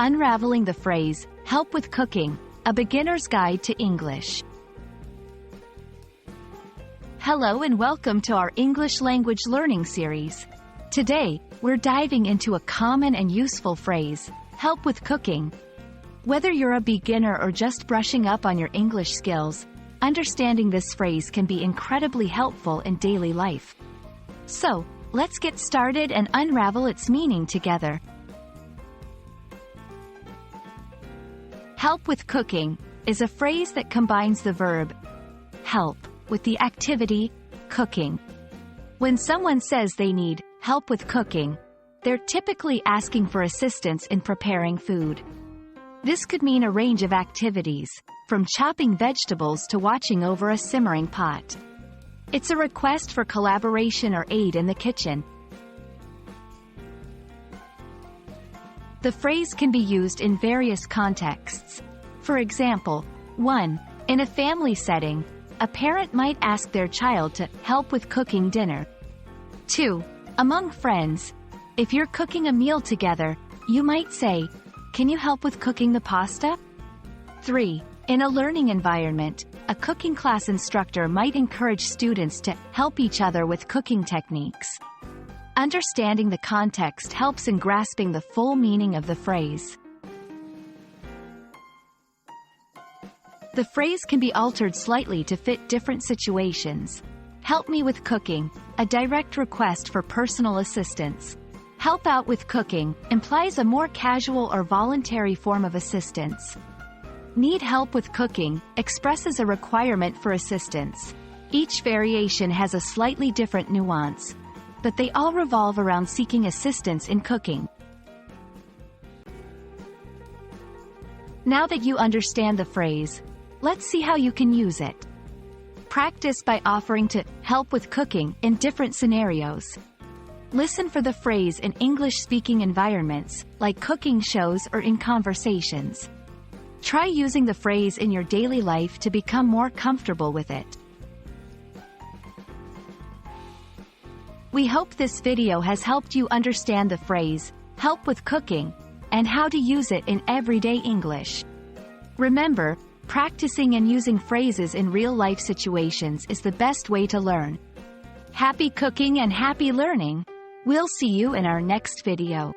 Unraveling the Phrase Help with Cooking, a Beginner's Guide to English. Hello and welcome to our English language learning series. Today, we're diving into a common and useful phrase, help with cooking. Whether you're a beginner or just brushing up on your English skills, understanding this phrase can be incredibly helpful in daily life. So, let's get started and unravel its meaning together. Help with cooking is a phrase that combines the verb help with the activity cooking. When someone says they need help with cooking, they're typically asking for assistance in preparing food. This could mean a range of activities, from chopping vegetables to watching over a simmering pot. It's a request for collaboration or aid in the kitchen. The phrase can be used in various contexts. For example, 1. In a family setting, a parent might ask their child to help with cooking dinner. 2. Among friends, if you're cooking a meal together, you might say, "Can you help with cooking the pasta?" 3. In a learning environment, a cooking class instructor might encourage students to help each other with cooking techniques. Understanding the context helps in grasping the full meaning of the phrase. The phrase can be altered slightly to fit different situations. Help me with cooking, a direct request for personal assistance. Help out with cooking implies a more casual or voluntary form of assistance. Need help with cooking expresses a requirement for assistance. Each variation has a slightly different nuance, but they all revolve around seeking assistance in cooking. Now that you understand the phrase, let's see how you can use it. Practice by offering to help with cooking in different scenarios. Listen for the phrase in English-speaking environments, like cooking shows or in conversations. Try using the phrase in your daily life to become more comfortable with it. We hope this video has helped you understand the phrase, help with cooking, and how to use it in everyday English. Remember, practicing and using phrases in real-life situations is the best way to learn. Happy cooking and happy learning! We'll see you in our next video.